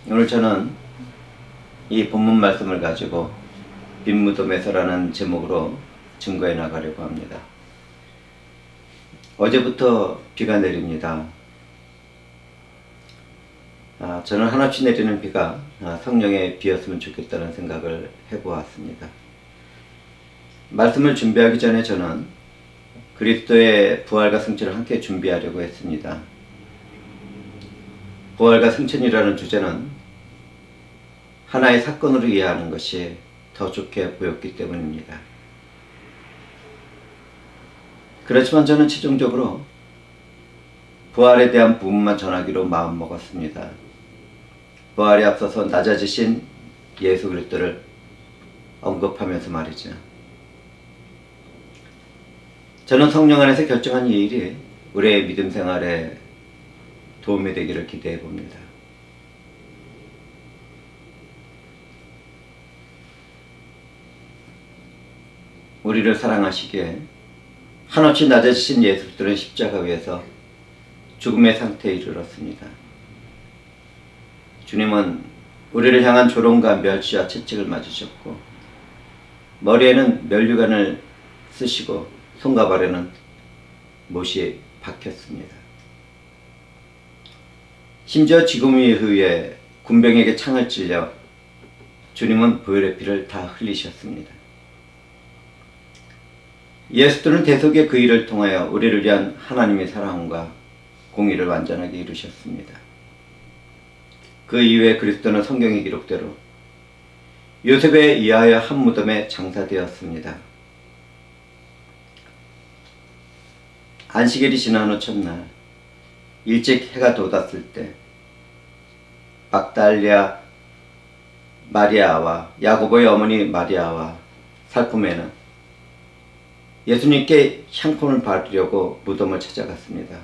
오늘 저는 이 본문 말씀을 가지고 빈무덤에서라는 제목으로 증거해 나가려고 합니다. 어제부터 비가 내립니다. 저는 한없이 내리는 비가 성령의 비였으면 좋겠다는 생각을 해보았습니다. 말씀을 준비하기 전에 저는 그리스도의 부활과 승천을 함께 준비하려고 했습니다. 부활과 승천이라는 주제는 하나의 사건으로 이해하는 것이 더 좋게 보였기 때문입니다. 그렇지만 저는 최종적으로 부활에 대한 부분만 전하기로 마음먹었습니다. 부활에 앞서서 낮아지신 예수 그리스도를 언급하면서 말이죠. 저는 성령 안에서 결정한 이 일이 우리의 믿음 생활에 도움이 되기를 기대해 봅니다. 우리를 사랑하시기에 한없이 낮아지신 예수 그리스도는 십자가 위에서 죽음의 상태에 이르렀습니다. 주님은 우리를 향한 조롱과 멸시와 채찍을 맞으셨고 머리에는 면류관을 쓰시고 손과 발에는 못이 박혔습니다. 심지어 지금에 의해 군병에게 창을 찔려 주님은 보혈의 피를 다 흘리셨습니다. 예수님은 대속의 그 일을 통하여 우리를 위한 하나님의 사랑과 공의를 완전하게 이루셨습니다. 그 이후에 그리스도는 성경의 기록대로 요셉에 의하여 한 무덤에 장사되었습니다. 안식일이 지난 후 첫날 일찍 해가 돋았을 때 막달리아 마리아와 야고보의 어머니 마리아와 살포메는 예수님께 향품을 바르려고 무덤을 찾아갔습니다.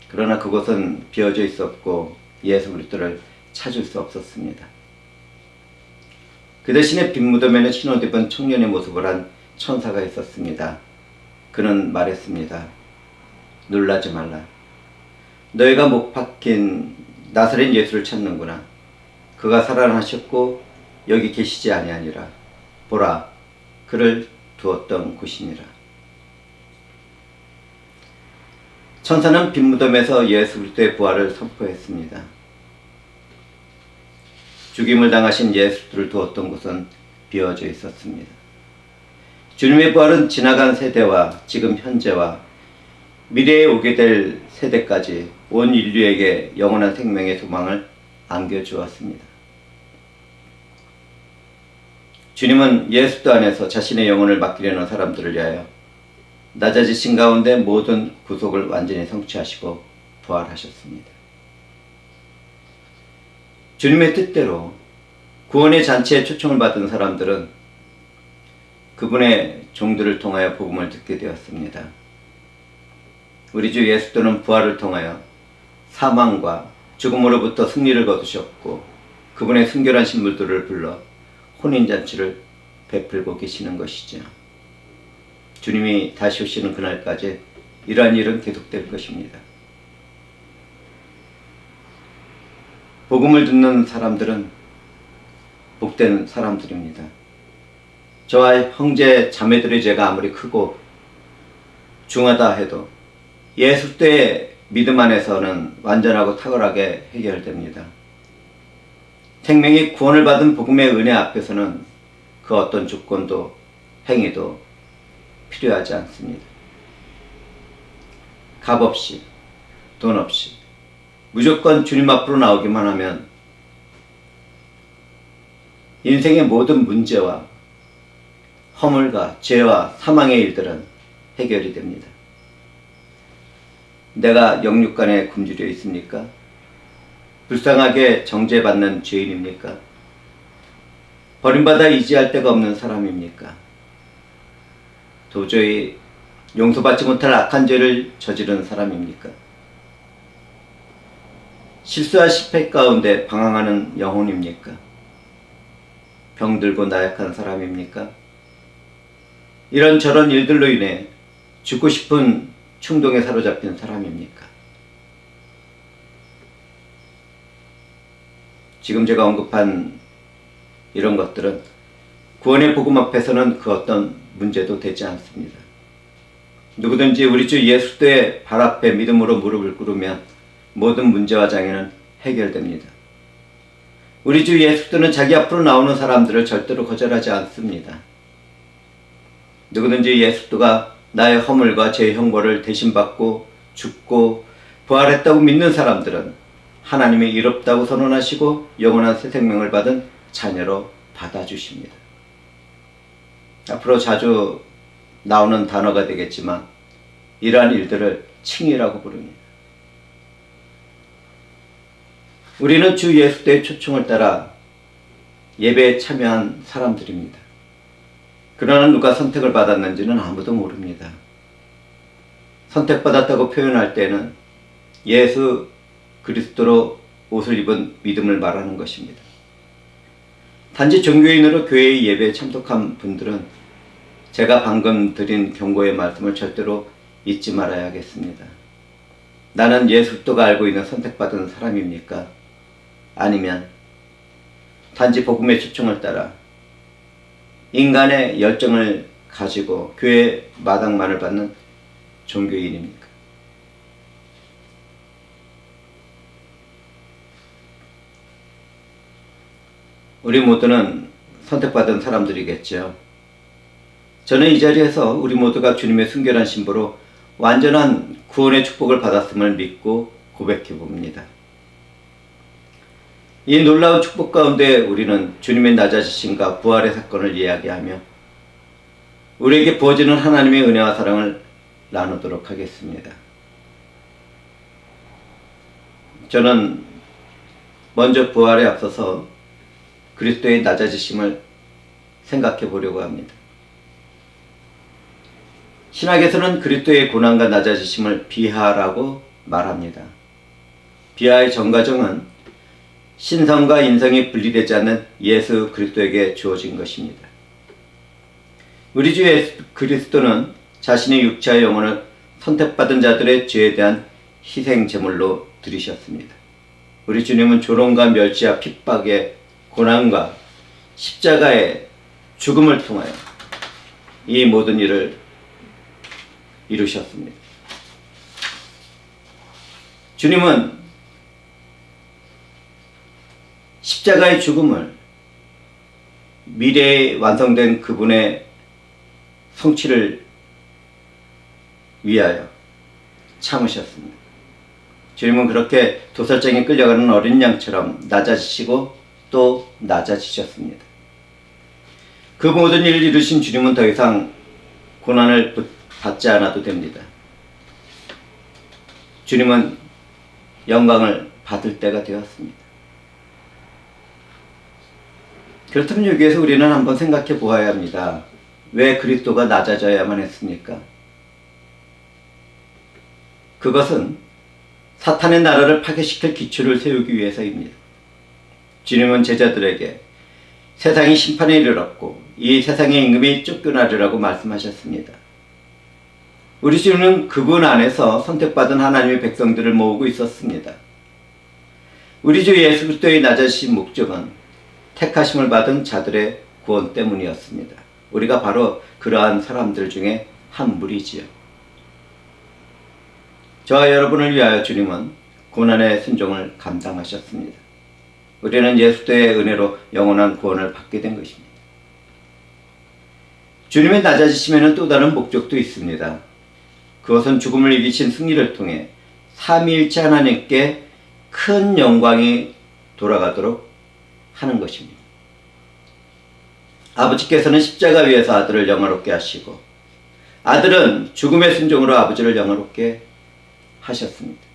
그러나 그곳은 비어져 있었고 예수 그리스도를 찾을 수 없었습니다. 그 대신에 빈 무덤에는 흰옷 입은 청년의 모습을 한 천사가 있었습니다. 그는 말했습니다. 놀라지 말라. 너희가 못 박힌 나사렛 예수를 찾는구나. 그가 살아나셨고 여기 계시지 아니하니라. 보라, 그를 두었던 곳이니라. 천사는 빈 무덤에서 예수 그리스도의 부활을 선포했습니다. 죽임을 당하신 예수 그리스도를 두었던 곳은 비어져 있었습니다. 주님의 부활은 지나간 세대와 지금 현재와 미래에 오게 될 세대까지 온 인류에게 영원한 생명의 소망을 안겨주었습니다. 주님은 예수도 안에서 자신의 영혼을 맡기려는 사람들을 위하여 낮아지신 가운데 모든 구속을 완전히 성취하시고 부활하셨습니다. 주님의 뜻대로 구원의 잔치에 초청을 받은 사람들은 그분의 종들을 통하여 복음을 듣게 되었습니다. 우리 주 예수도는 부활을 통하여 사망과 죽음으로부터 승리를 거두셨고 그분의 순결한 신물들을 불러 혼인잔치를 베풀고 계시는 것이죠. 주님이 다시 오시는 그날까지 이러한 일은 계속될 것입니다. 복음을 듣는 사람들은 복된 사람들입니다. 저와 형제 자매들의 죄가 아무리 크고 중하다 해도 예수 때의 믿음 안에서는 완전하고 탁월하게 해결됩니다. 생명이 구원을 받은 복음의 은혜 앞에서는 그 어떤 조건도 행위도 필요하지 않습니다. 값 없이 돈 없이 무조건 주님 앞으로 나오기만 하면 인생의 모든 문제와 허물과 죄와 사망의 일들은 해결이 됩니다. 내가 영육간에 굶주려 있습니까? 불쌍하게 정죄받는 죄인입니까? 버림받아 의지할 데가 없는 사람입니까? 도저히 용서받지 못할 악한 죄를 저지른 사람입니까? 실수와 실패 가운데 방황하는 영혼입니까? 병들고 나약한 사람입니까? 이런저런 일들로 인해 죽고 싶은 충동에 사로잡힌 사람입니까? 지금 제가 언급한 이런 것들은 구원의 복음 앞에서는 그 어떤 문제도 되지 않습니다. 누구든지 우리 주 예수의 발 앞에 믿음으로 무릎을 꿇으면 모든 문제와 장애는 해결됩니다. 우리 주 예수는 자기 앞으로 나오는 사람들을 절대로 거절하지 않습니다. 누구든지 예수가 나의 허물과 제 형벌을 대신받고 죽고 부활했다고 믿는 사람들은 하나님이 의롭다고 선언하시고 영원한 새 생명을 받은 자녀로 받아주십니다. 앞으로 자주 나오는 단어가 되겠지만 이러한 일들을 칭의라고 부릅니다. 우리는 주 예수의 초청을 따라 예배에 참여한 사람들입니다. 그러나 누가 선택을 받았는지는 아무도 모릅니다. 선택받았다고 표현할 때는 예수 그리스도로 옷을 입은 믿음을 말하는 것입니다. 단지 종교인으로 교회의 예배에 참석한 분들은 제가 방금 드린 경고의 말씀을 절대로 잊지 말아야겠습니다. 나는 예수 그리스도가 알고 있는 선택받은 사람입니까? 아니면 단지 복음의 초청을 따라 인간의 열정을 가지고 교회 마당만을 받는 종교인입니까? 우리 모두는 선택받은 사람들이겠죠. 저는 이 자리에서 우리 모두가 주님의 순결한 신부로 완전한 구원의 축복을 받았음을 믿고 고백해 봅니다. 이 놀라운 축복 가운데 우리는 주님의 낮아지심과 부활의 사건을 이야기하며 우리에게 부어지는 하나님의 은혜와 사랑을 나누도록 하겠습니다. 저는 먼저 부활에 앞서서 그리스도의 낮아지심을 생각해 보려고 합니다. 신학에서는 그리스도의 고난과 낮아지심을 비하라고 말합니다. 비하의 전과정은 신성과 인성이 분리되지 않는 예수 그리스도에게 주어진 것입니다. 우리 주 예수 그리스도는 자신의 육체와 영혼을 선택받은 자들의 죄에 대한 희생 제물로 드리셨습니다. 우리 주님은 조롱과 멸시와 핍박의 고난과 십자가의 죽음을 통하여 이 모든 일을 이루셨습니다. 주님은 십자가의 죽음을 미래에 완성된 그분의 성취를 위하여 참으셨습니다. 주님은 그렇게 도살장에 끌려가는 어린 양처럼 낮아지시고 또 낮아지셨습니다. 그 모든 일을 이루신 주님은 더 이상 고난을 받지 않아도 됩니다. 주님은 영광을 받을 때가 되었습니다. 그렇다면 여기에서 우리는 한번 생각해 보아야 합니다. 왜 그리스도가 낮아져야만 했습니까? 그것은 사탄의 나라를 파괴시킬 기초를 세우기 위해서입니다. 주님은 제자들에게 세상이 심판에 이르렀고 이 세상의 임금이 쫓겨나리라고 말씀하셨습니다. 우리 주님은 그분 안에서 선택받은 하나님의 백성들을 모으고 있었습니다. 우리 주 예수 그리스도의 낮아지신 목적은 택하심을 받은 자들의 구원 때문이었습니다. 우리가 바로 그러한 사람들 중에 한 무리지요. 저와 여러분을 위하여 주님은 고난의 순종을 감당하셨습니다. 우리는 예수의 은혜로 영원한 구원을 받게 된 것입니다. 주님의 낮아지심에는 또 다른 목적도 있습니다. 그것은 죽음을 이기신 승리를 통해 삼위일체 하나님께 큰 영광이 돌아가도록 하는 것입니다. 아버지께서는 십자가 위에서 아들을 영화롭게 하시고 아들은 죽음의 순종으로 아버지를 영화롭게 하셨습니다.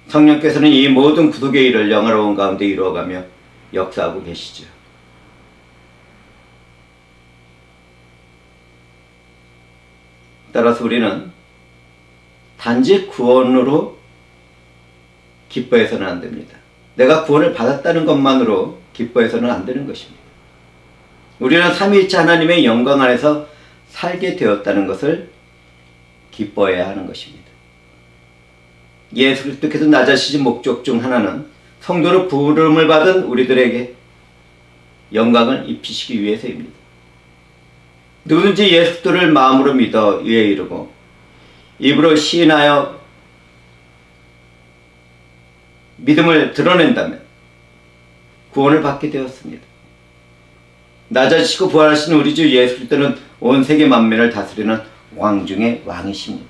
성령께서는 이 모든 구속의 일을 영화로운 가운데 이루어가며 역사하고 계시죠. 따라서 우리는 단지 구원으로 기뻐해서는 안 됩니다. 내가 구원을 받았다는 것만으로 기뻐해서는 안 되는 것입니다. 우리는 삼위일체 하나님의 영광 안에서 살게 되었다는 것을 기뻐해야 하는 것입니다. 예수 그리스도께서 낮아지신 목적 중 하나는 성도로 부름을 받은 우리들에게 영광을 입히시기 위해서입니다. 누구든지 예수 그리스도를 마음으로 믿어 의에 이르고 입으로 시인하여 믿음을 드러낸다면 구원을 받게 되었습니다. 낮아지시고 부활하신 우리 주 예수 그리스도는 온 세계 만민을 다스리는 왕 중의 왕이십니다.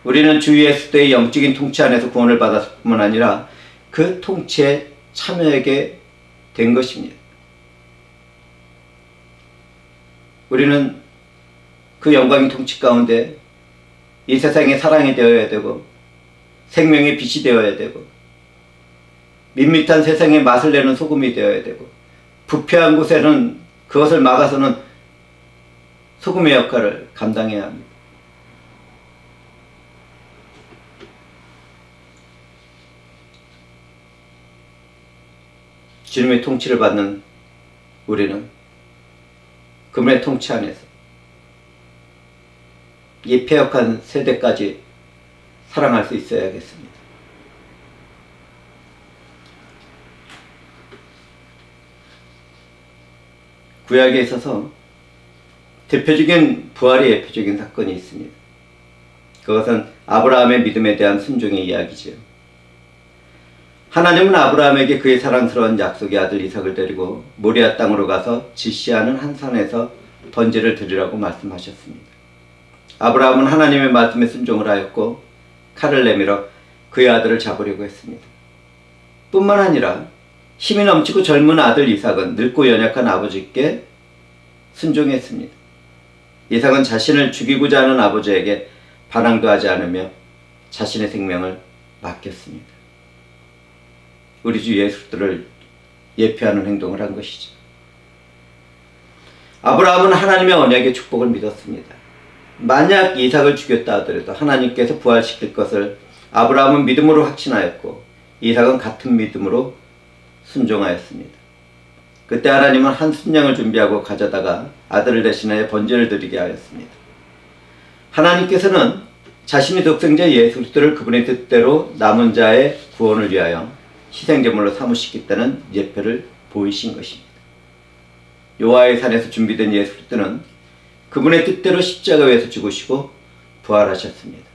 우리는 주 예수 그리스도의 영적인 통치 안에서 구원을 받았을 뿐만 아니라 그 통치에 참여하게 된 것입니다. 우리는 그 영광의 통치 가운데 이 세상의 사랑이 되어야 되고 생명의 빛이 되어야 되고 밋밋한 세상에 맛을 내는 소금이 되어야 되고 부패한 곳에는 그것을 막아서는 소금의 역할을 감당해야 합니다. 주님의 통치를 받는 우리는 그분의 통치 안에서 이 패역한 세대까지 사랑할 수 있어야겠습니다. 구약에 있어서 대표적인 부활의 예표적인 사건이 있습니다. 그것은 아브라함의 믿음에 대한 순종의 이야기지요. 하나님은 아브라함에게 그의 사랑스러운 약속의 아들 이삭을 데리고 모리아 땅으로 가서 지시하는 한 산에서 번제를 드리라고 말씀하셨습니다. 아브라함은 하나님의 말씀에 순종을 하였고 칼을 내밀어 그의 아들을 잡으려고 했습니다. 뿐만 아니라 힘이 넘치고 젊은 아들 이삭은 늙고 연약한 아버지께 순종했습니다. 이삭은 자신을 죽이고자 하는 아버지에게 반항도 하지 않으며 자신의 생명을 맡겼습니다. 우리 주 예수 그리스도를 예표하는 행동을 한 것이죠. 아브라함은 하나님의 언약의 축복을 믿었습니다. 만약 이삭을 죽였다 하더라도 하나님께서 부활시킬 것을 아브라함은 믿음으로 확신하였고 이삭은 같은 믿음으로 순종하였습니다. 그때 하나님은 한 순양을 준비하고 가져다가 아들을 대신하여 번제를 드리게 하였습니다. 하나님께서는 자신의 독생자 예수 그리스도를 그분의 뜻대로 남은 자의 구원을 위하여 희생제물로 삼으시겠다는 예표를 보이신 것입니다. 여호와의 산에서 준비된 예수 그리스도는 그분의 뜻대로 십자가 위에서 죽으시고 부활하셨습니다.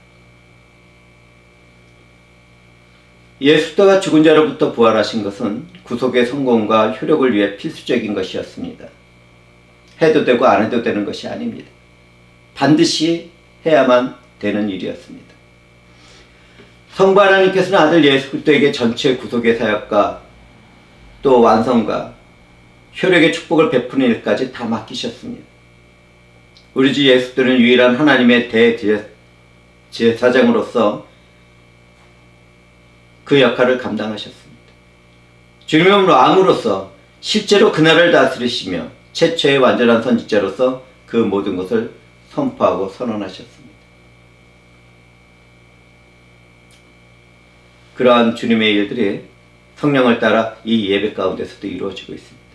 예수 그리스도가 죽은 자로부터 부활하신 것은 구속의 성공과 효력을 위해 필수적인 것이었습니다. 해도 되고 안 해도 되는 것이 아닙니다. 반드시 해야만 되는 일이었습니다. 성부 하나님께서는 아들 예수 그리스도에게 전체 구속의 사역과 또 완성과 효력의 축복을 베푸는 일까지 다 맡기셨습니다. 우리 주 예수 그리스도는 유일한 하나님의 대제사장으로서 그 역할을 감당하셨습니다. 주님은 왕으로서 실제로 그날을 다스리시며 최초의 완전한 선지자로서 그 모든 것을 선포하고 선언하셨습니다. 그러한 주님의 일들이 성령을 따라 이 예배 가운데서도 이루어지고 있습니다.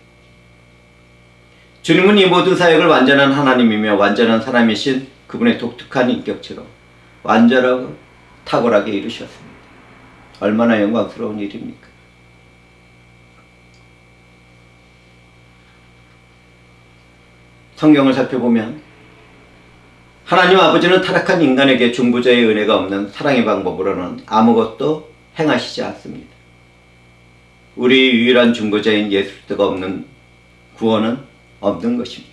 주님은 이 모든 사역을 완전한 하나님이며 완전한 사람이신 그분의 독특한 인격체로 완전하고 탁월하게 이루셨습니다. 얼마나 영광스러운 일입니까? 성경을 살펴보면 하나님 아버지는 타락한 인간에게 중보자의 은혜가 없는 사랑의 방법으로는 아무것도 행하시지 않습니다. 우리의 유일한 중보자인 예수 그리스도가 없는 구원은 없는 것입니다.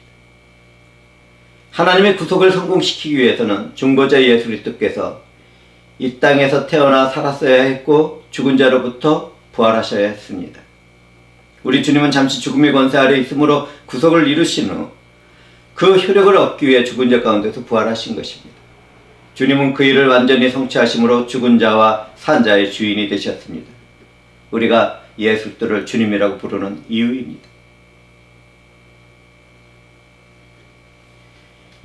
하나님의 구속을 성공시키기 위해서는 중보자 예수 그리스도께서 이 땅에서 태어나 살았어야 했고 죽은 자로부터 부활하셔야 했습니다. 우리 주님은 잠시 죽음의 권세 아래 있으므로 구속을 이루신 후 그 효력을 얻기 위해 죽은 자 가운데서 부활하신 것입니다. 주님은 그 일을 완전히 성취하심으로 죽은 자와 산 자의 주인이 되셨습니다. 우리가 예수 그리스도를 주님이라고 부르는 이유입니다.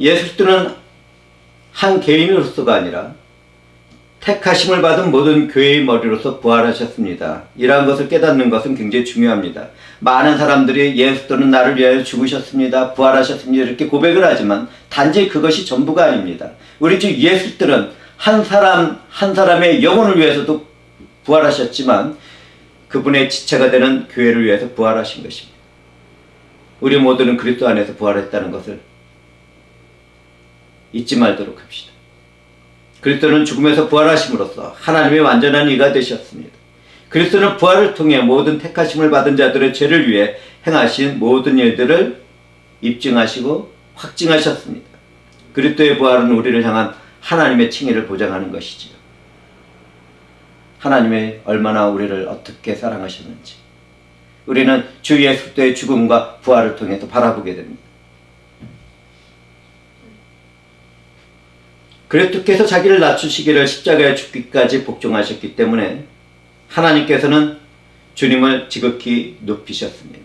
예수 그리스도는 한 개인으로서가 아니라 택하심을 받은 모든 교회의 머리로서 부활하셨습니다. 이러한 것을 깨닫는 것은 굉장히 중요합니다. 많은 사람들이 예수 그리스도는 나를 위하여 죽으셨습니다. 부활하셨습니다. 이렇게 고백을 하지만 단지 그것이 전부가 아닙니다. 우리 주 예수 그리스도는 한 사람 한 사람의 영혼을 위해서도 부활하셨지만 그분의 지체가 되는 교회를 위해서 부활하신 것입니다. 우리 모두는 그리스도 안에서 부활했다는 것을 잊지 말도록 합시다. 그리스도는 죽음에서 부활하심으로써 하나님의 완전한 이가 되셨습니다. 그리스도는 부활을 통해 모든 택하심을 받은 자들의 죄를 위해 행하신 모든 일들을 입증하시고 확증하셨습니다. 그리스도의 부활은 우리를 향한 하나님의 칭의를 보장하는 것이지요. 하나님이 얼마나 우리를 어떻게 사랑하셨는지 우리는 주 예수 그리스도의 죽음과 부활을 통해서 바라보게 됩니다. 그리스도께서 자기를 낮추시기를 십자가에 죽기까지 복종하셨기 때문에 하나님께서는 주님을 지극히 높이셨습니다.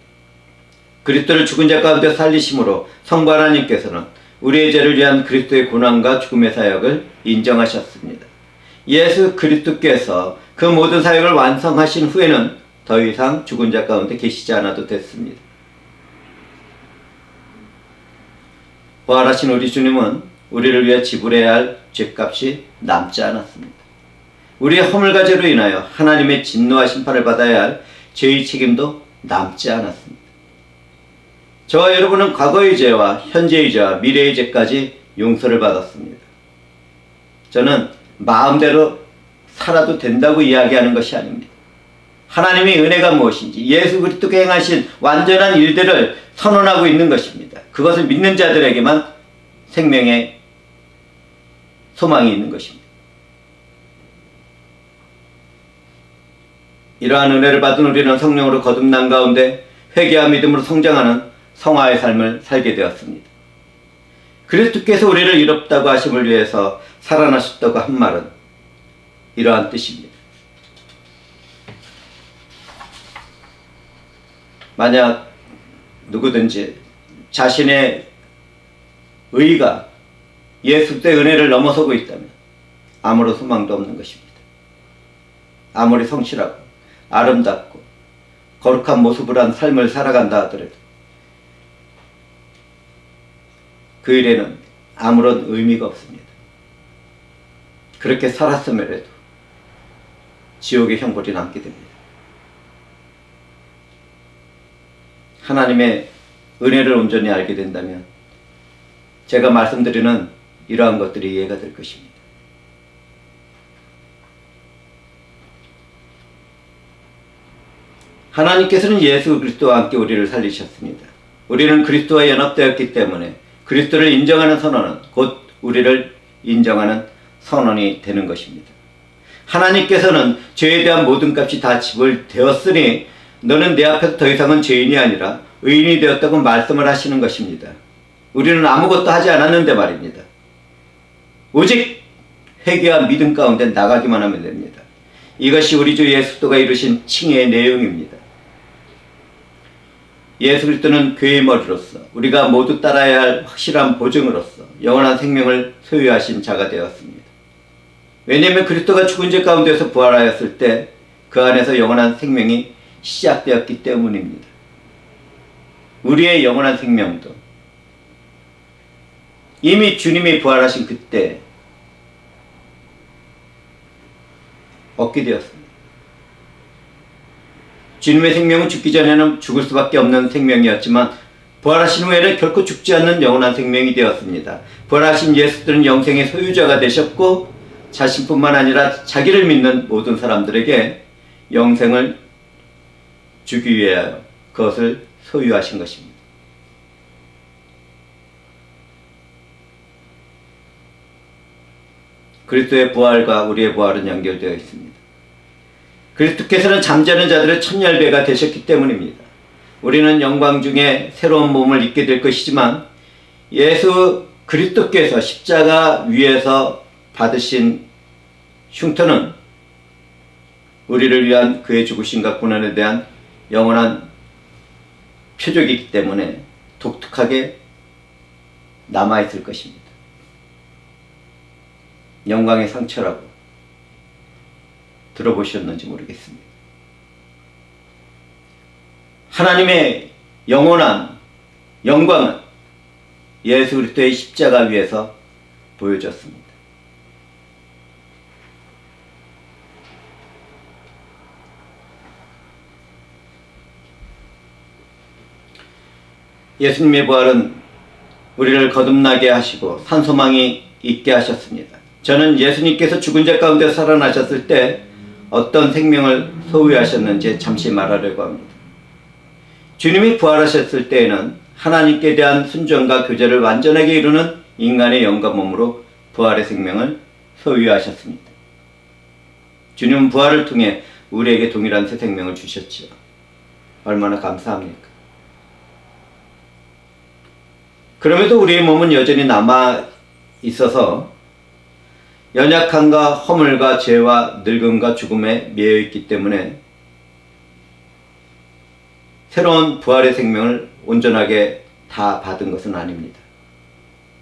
그리스도를 죽은 자 가운데 살리심으로 성부 하나님께서는 우리의 죄를 위한 그리스도의 고난과 죽음의 사역을 인정하셨습니다. 예수 그리스도께서 그 모든 사역을 완성하신 후에는 더 이상 죽은 자 가운데 계시지 않아도 됐습니다. 부활하신 우리 주님은 우리를 위해 지불해야 할 죄값이 남지 않았습니다. 우리의 허물과 죄로 인하여 하나님의 진노와 심판을 받아야 할 죄의 책임도 남지 않았습니다. 저와 여러분은 과거의 죄와 현재의 죄와 미래의 죄까지 용서를 받았습니다. 저는 마음대로 살아도 된다고 이야기하는 것이 아닙니다. 하나님의 은혜가 무엇인지 예수 그리스도가 행하신 완전한 일들을 선언하고 있는 것입니다. 그것을 믿는 자들에게만 생명의 소망이 있는 것입니다. 이러한 은혜를 받은 우리는 성령으로 거듭난 가운데 회개와 믿음으로 성장하는 성화의 삶을 살게 되었습니다. 그리스도께서 우리를 이롭다고 하심을 위해서 살아나셨다고 한 말은 이러한 뜻입니다. 만약 누구든지 자신의 의가 예수 그리스도의 은혜를 넘어서고 있다면 아무런 소망도 없는 것입니다. 아무리 성실하고 아름답고 거룩한 모습을 한 삶을 살아간다 하더라도 그 일에는 아무런 의미가 없습니다. 그렇게 살았음에라도 지옥의 형벌이 남게 됩니다. 하나님의 은혜를 온전히 알게 된다면 제가 말씀드리는 이러한 것들이 이해가 될 것입니다. 하나님께서는 예수 그리스도와 함께 우리를 살리셨습니다. 우리는 그리스도와 연합되었기 때문에 그리스도를 인정하는 선언은 곧 우리를 인정하는 선언이 되는 것입니다. 하나님께서는 죄에 대한 모든 값이 다 지불되었으니 너는 내 앞에서 더 이상은 죄인이 아니라 의인이 되었다고 말씀을 하시는 것입니다. 우리는 아무것도 하지 않았는데 말입니다. 오직 회개와 믿음 가운데 나가기만 하면 됩니다. 이것이 우리 주 예수 그리스도가 이루신 칭의의 내용입니다. 예수 그리스도는 교회의 머리로서 우리가 모두 따라야 할 확실한 보증으로서 영원한 생명을 소유하신 자가 되었습니다. 왜냐하면 그리스도가 죽은 죄 가운데서 부활하였을 때 그 안에서 영원한 생명이 시작되었기 때문입니다. 우리의 영원한 생명도 이미 주님이 부활하신 그때 얻게 되었습니다. 주님의 생명은 죽기 전에는 죽을 수밖에 없는 생명이었지만 부활하신 후에는 결코 죽지 않는 영원한 생명이 되었습니다. 부활하신 예수들은 영생의 소유자가 되셨고 자신뿐만 아니라 자기를 믿는 모든 사람들에게 영생을 주기 위하여 그것을 소유하신 것입니다. 그리스도의 부활과 우리의 부활은 연결되어 있습니다. 그리스도께서는 잠자는 자들의 천열배가 되셨기 때문입니다. 우리는 영광 중에 새로운 몸을 입게 될 것이지만 예수 그리스도께서 십자가 위에서 받으신 흉터는 우리를 위한 그의 죽으심과 고난에 대한 영원한 표적이기 때문에 독특하게 남아있을 것입니다. 영광의 상처라고 들어보셨는지 모르겠습니다. 하나님의 영원한 영광은 예수 그리스도의 십자가 위에서 보여졌습니다. 예수님의 부활은 우리를 거듭나게 하시고 산소망이 있게 하셨습니다. 저는 예수님께서 죽은 자 가운데 살아나셨을 때 어떤 생명을 소유하셨는지 잠시 말하려고 합니다. 주님이 부활하셨을 때에는 하나님께 대한 순종과 교제를 완전하게 이루는 인간의 영과 몸으로 부활의 생명을 소유하셨습니다. 주님은 부활을 통해 우리에게 동일한 새 생명을 주셨지요. 얼마나 감사합니까? 그럼에도 우리의 몸은 여전히 남아 있어서 연약함과 허물과 죄와 늙음과 죽음에 매여 있기 때문에 새로운 부활의 생명을 온전하게 다 받은 것은 아닙니다.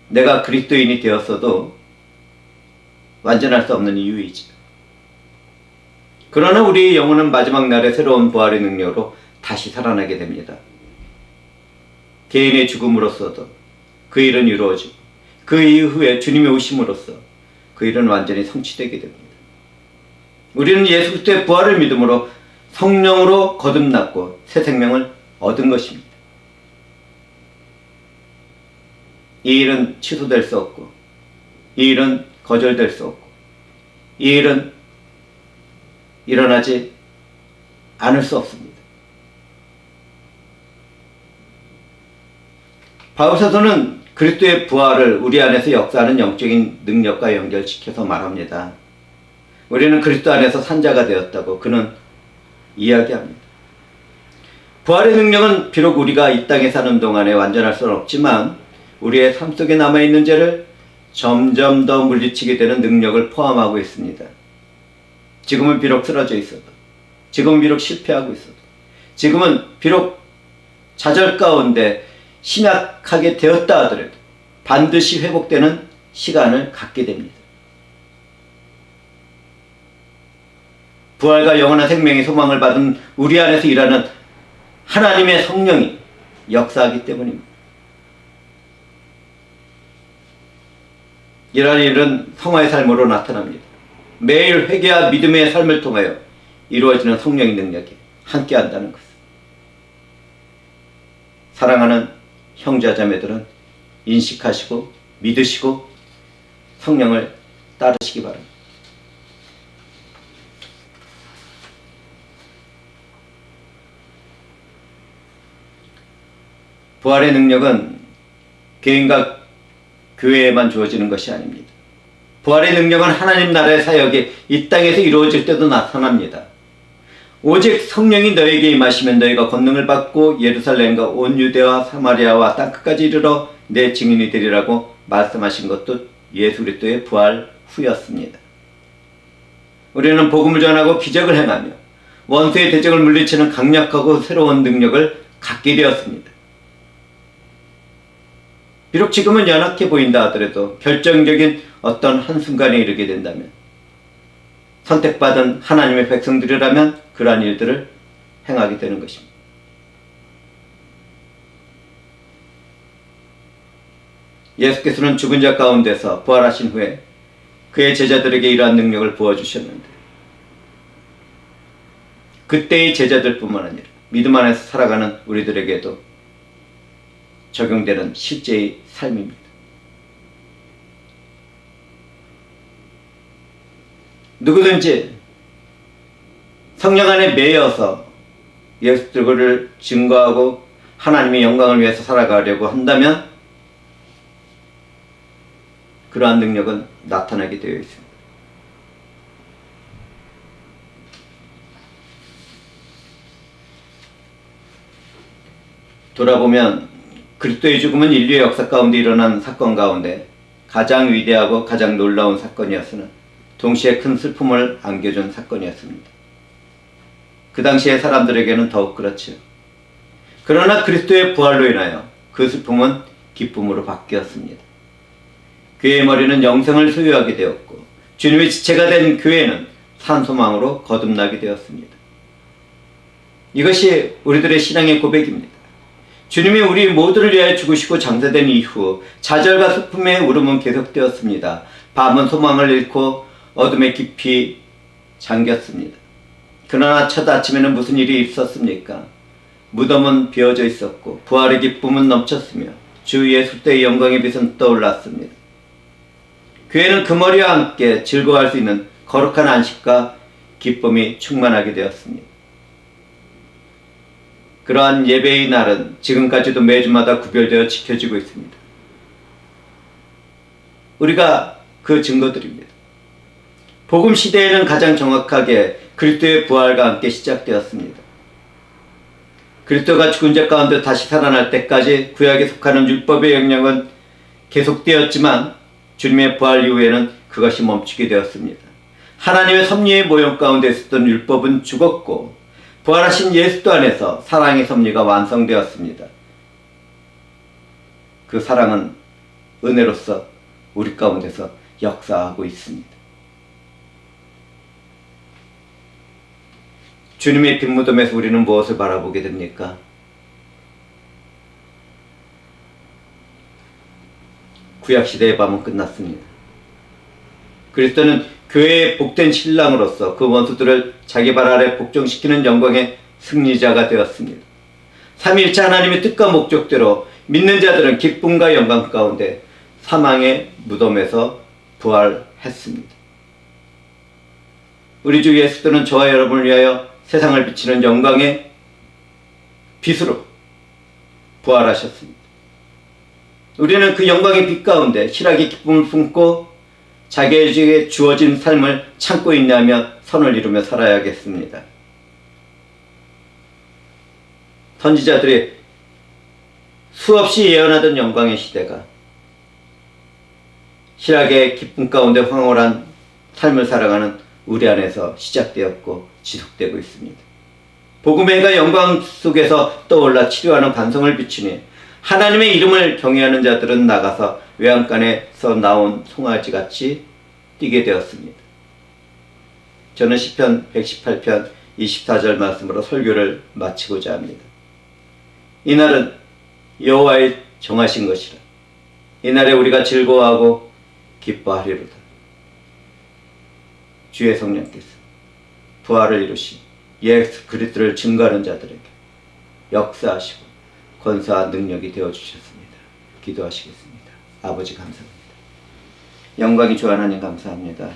내가 그리스도인이 되었어도 완전할 수 없는 이유이죠. 그러나 우리의 영혼은 마지막 날에 새로운 부활의 능력으로 다시 살아나게 됩니다. 개인의 죽음으로써도 그 일은 이루어지고 그 이후에 주님의 오심으로써 그 일은 완전히 성취되게 됩니다. 우리는 예수 그리스도의 부활을 믿음으로 성령으로 거듭났고 새 생명을 얻은 것입니다. 이 일은 취소될 수 없고 이 일은 거절될 수 없고 이 일은 일어나지 않을 수 없습니다. 바울사도는 그리스도의 부활을 우리 안에서 역사하는 영적인 능력과 연결시켜서 말합니다. 우리는 그리스도 안에서 산자가 되었다고 그는 이야기합니다. 부활의 능력은 비록 우리가 이 땅에 사는 동안에 완전할 수는 없지만 우리의 삶 속에 남아있는 죄를 점점 더 물리치게 되는 능력을 포함하고 있습니다. 지금은 비록 쓰러져 있어도, 지금은 비록 실패하고 있어도, 지금은 비록 좌절 가운데 신약하게 되었다 하더라도 반드시 회복되는 시간을 갖게 됩니다. 부활과 영원한 생명의 소망을 받은 우리 안에서 일하는 하나님의 성령이 역사하기 때문입니다. 이러한 일은 성화의 삶으로 나타납니다. 매일 회개와 믿음의 삶을 통하여 이루어지는 성령의 능력이 함께한다는 것. 사랑하는 형제 자매들은 인식하시고 믿으시고 성령을 따르시기 바랍니다. 부활의 능력은 개인과 교회에만 주어지는 것이 아닙니다. 부활의 능력은 하나님 나라의 사역이 이 땅에서 이루어질 때도 나타납니다. 오직 성령이 너에게 임하시면 너희가 권능을 받고 예루살렘과 온 유대와 사마리아와 땅끝까지 이르러 내 증인이 되리라고 말씀하신 것도 예수 그리스도의 부활 후였습니다. 우리는 복음을 전하고 기적을 행하며 원수의 대적을 물리치는 강력하고 새로운 능력을 갖게 되었습니다. 비록 지금은 연약해 보인다 하더라도 결정적인 어떤 한순간에 이르게 된다면 선택받은 하나님의 백성들이라면 그러한 일들을 행하게 되는 것입니다. 예수께서는 죽은 자 가운데서 부활하신 후에 그의 제자들에게 이러한 능력을 부어주셨는데 그때의 제자들뿐만 아니라 믿음 안에서 살아가는 우리들에게도 적용되는 실제의 삶입니다. 누구든지 성령 안에 매여서 예수를 증거하고 하나님의 영광을 위해서 살아가려고 한다면 그러한 능력은 나타나게 되어 있습니다. 돌아보면 그리스도의 죽음은 인류의 역사 가운데 일어난 사건 가운데 가장 위대하고 가장 놀라운 사건이었으나 동시에 큰 슬픔을 안겨준 사건이었습니다. 그 당시의 사람들에게는 더욱 그렇지요. 그러나 그리스도의 부활로 인하여 그 슬픔은 기쁨으로 바뀌었습니다. 교회의 머리는 영생을 소유하게 되었고 주님의 지체가 된 교회는 산소망으로 거듭나게 되었습니다. 이것이 우리들의 신앙의 고백입니다. 주님이 우리 모두를 위하여 죽으시고 장사된 이후 좌절과 슬픔의 울음은 계속되었습니다. 밤은 소망을 잃고 어둠에 깊이 잠겼습니다. 그러나 첫 아침에는 무슨 일이 있었습니까? 무덤은 비어져 있었고 부활의 기쁨은 넘쳤으며 주 예수 때의 영광의 빛은 떠올랐습니다. 교회는 그 머리와 함께 즐거워할 수 있는 거룩한 안식과 기쁨이 충만하게 되었습니다. 그러한 예배의 날은 지금까지도 매주마다 구별되어 지켜지고 있습니다. 우리가 그 증거들입니다. 복음 시대에는 가장 정확하게 그리스도의 부활과 함께 시작되었습니다. 그리스도가 죽은 자 가운데 다시 살아날 때까지 구약에 속하는 율법의 영향은 계속되었지만 주님의 부활 이후에는 그것이 멈추게 되었습니다. 하나님의 섭리의 모형 가운데 있었던 율법은 죽었고 부활하신 예수 안에서 사랑의 섭리가 완성되었습니다. 그 사랑은 은혜로서 우리 가운데서 역사하고 있습니다. 주님의 빈무덤에서 우리는 무엇을 바라보게 됩니까? 구약시대의 밤은 끝났습니다. 그리스도는 교회의 복된 신랑으로서 그 원수들을 자기 발 아래 복종시키는 영광의 승리자가 되었습니다. 삼위일체 하나님의 뜻과 목적대로 믿는 자들은 기쁨과 영광 가운데 사망의 무덤에서 부활했습니다. 우리 주 예수님은 저와 여러분을 위하여 세상을 비치는 영광의 빛으로 부활하셨습니다. 우리는 그 영광의 빛 가운데 희락의 기쁨을 품고 자기에게 주어진 삶을 참고 인내하며 선을 이루며 살아야겠습니다. 선지자들이 수없이 예언하던 영광의 시대가 희락의 기쁨 가운데 황홀한 삶을 살아가는 우리 안에서 시작되었고 지속되고 있습니다. 복음의 해가 영광 속에서 떠올라 치료하는 관성을 비추니 하나님의 이름을 경외하는 자들은 나가서 외양간에서 나온 송아지같이 뛰게 되었습니다. 저는 시편 118편 24절 말씀으로 설교를 마치고자 합니다. 이날은 여호와의 정하신 것이라. 이날에 우리가 즐거워하고 기뻐하리로다. 주의 성령께서 부활을 이루신 예수 그리스도를 증거하는 자들에게 역사하시고 권세와 능력이 되어주셨습니다. 기도하시겠습니다. 아버지 감사합니다. 영광이 주 하나님 감사합니다.